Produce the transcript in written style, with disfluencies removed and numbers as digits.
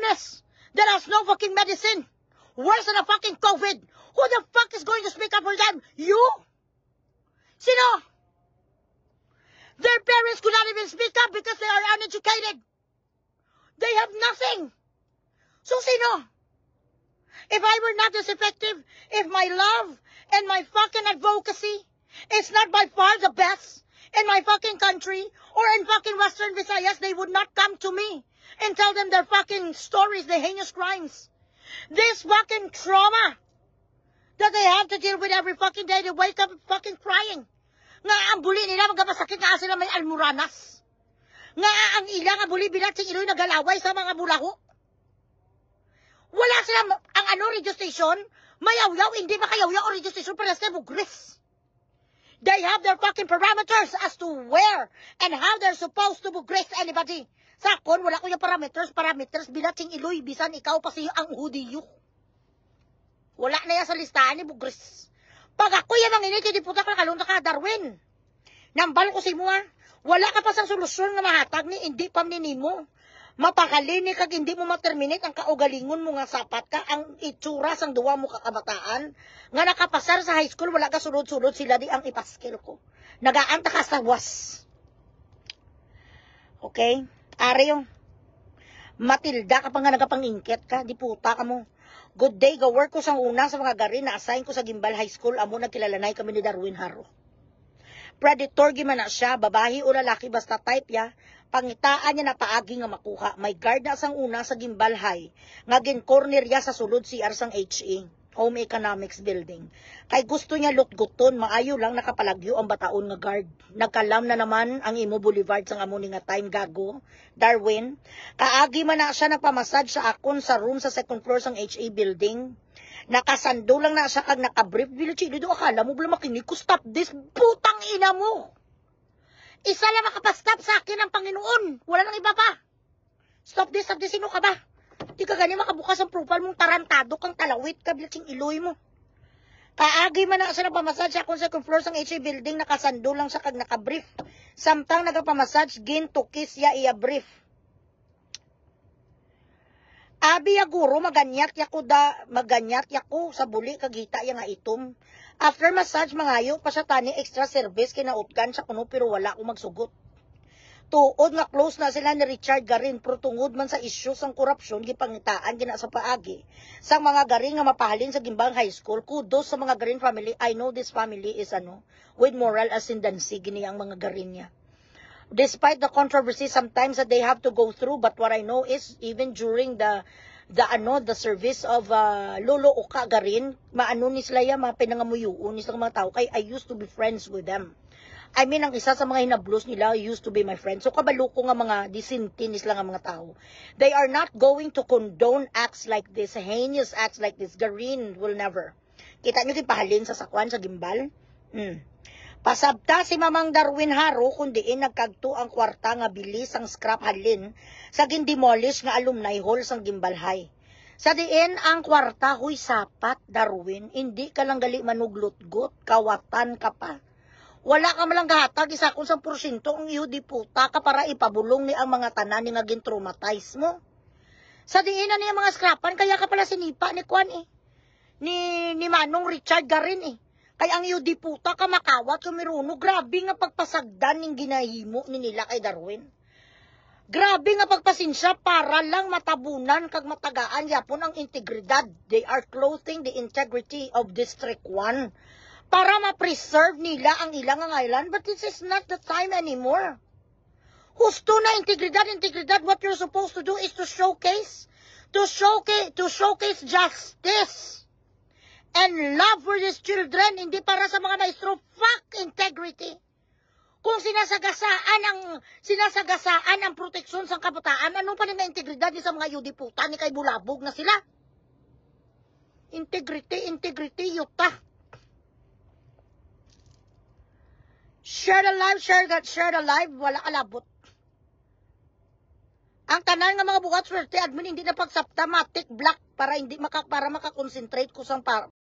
sickness that has no fucking medicine. Worse than a fucking COVID. Who the fuck is going to speak up for them? You? Sino? Their parents could not even speak up because they are uneducated. They have nothing. So sino? If I were not as effective, if my love and my fucking advocacy is not by far the best in my fucking country or in fucking Western Visayas, they would not come to me and tell them their fucking stories, their heinous crimes. This fucking trauma that they have to deal with every fucking day, they wake up fucking crying. Nga ang buli nila, magkapasakit nga sila may almuranas. Nga ang ilang ang buli bilat sing iloy nagalaway sa mga bulaho. Wala sila, ang radio station, mayaw-yaw, hindi makayaw-yaw ang radio station para sa bugris. They have their fucking parameters as to where and how they're supposed to bugris anybody. Sa akon, wala ko yung parameters, bilat sing iloy, bisan ikaw pa siya ang hudiyo. Wala na yan sa listahan ni bugris. Pag ako yan ang init, hindi puta ka kalunta ka, Darwin. Nambal ko si mo, wala ka pa sa solusyon nga mahatag ni, hindi pa mo. Mapakalinig kag hindi mo materminate ang kaugalingon mo nga sapat ka, ang itsura sang duwa mo kakabataan. Nga nakapasar sa high school, wala ka sulod-sulod, sila di ang ipaskil ko. Nagaanta ka sa was. Okay? Ari yung Matilda ka pa nga nagapangingkit ka, di puta ka mo. Good day, ga-work ko sang una sa mga gari na assign ko sa Gimbal High School, amo nagkilalanay kami ni Darwin Haro. Predator gima na siya, babae o lalaki basta type ya, pangitaan niya na paagi nga makuha. May guard na sang una sa Gimbal High, nga gin-corner ya sa sulod CR sang HE, Home Economics Building. Kay gusto niya lutguton, maayo lang nakapalagyo ang bataon nga guard. Nagkalam na naman ang imo Boulevard sang amo ni nga time gago, Darwin. Kaagi man na siya nagpamassage sa akon sa room sa second floor sang HE Building. Nakasando lang na siya kag nakabrief. Bilichili do, akala mo bala makinig ko, stop this, putang ina mo. Isa lang makapastop sa akin ang Panginoon. Wala nang iba pa. Stop this, sino ka ba? Di ka ganyan makabukas ang profile mong tarantado kang talawit ka, biliching iloy mo. Kaagi man na siya nagpamassage sa akong second floor sang HA Building, nakasando lang siya kag nakabrief. Samtang nagpamassage, gin to kiss ya iya brief. Abi ya guro, maganyat ya ko sa buli kagita ya nga itom. After massage, mangayo pa siya tani extra service kinautgan sa kuno pero wala ko magsugot. Tuod nga close na sila ni Richard Garin, pero tungod man sa issue sang korupsyon, gipangitaan gina sa paagi. Sa mga Garin nga mapahalin sa Gimbal High School, kudos sa mga Garin family. I know this family is with moral ascendancy, gini ang mga Garin niya. Despite the controversy sometimes that they have to go through, but what I know is even during the service of Lolo Oka Garin, maano ni sila ya, mapinangamuyuon ni mga tao, kay I used to be friends with them. I mean, ang isa sa mga hinablos nila used to be my friend. So, kabalo ko nga mga disintinis lang ang mga tao. They are not going to condone acts like this, heinous acts like this. Garin will never. Kita nyo kipahalin sa sakwan, sa Gimbal? Pasabta si Mamang Darwin Haro kundiin nagkagto ang kwarta nga bilis ang scrap halin sa gindemolish nga alumni hall sang Gimbal High. Sa diin ang kwarta huy sapat, Darwin, hindi ka lang gali manuglutgot, kawatan ka pa. Wala ka malang gahatag isa kung 1% ang iyo di puta ka para ipabulong ni ang mga tanan ni nga gin-traumatize mo. Sa diin na niya mga scrapan kaya ka pala sinipa ni Kwan ni Manong Richard Garin Kaya ang iyo di puta ka makawat kumiruno, grabe nga pagpasagdan ning ginahimo ni nila kay Darwin. Grabe nga pagpasinsya para lang matabunan kag matagaan yapon ang integridad. They are clothing the integrity of District 1 para ma-preserve nila ang ilang island, but this is not the time anymore. Husto na integridad, what you're supposed to do is to showcase justice and love for these children, hindi para sa mga maestro. Fuck integrity. Kung sinasagasaan ang proteksyon sa kabataan, ano pa rin na integridad sa mga yudiputa ni kay bulabog na sila? Integrity, yuta. Share the live, wala kalabot. Ang tanan nga mga bukat swerte admin hindi na pagsapta matik black para makakonsentrate ko sang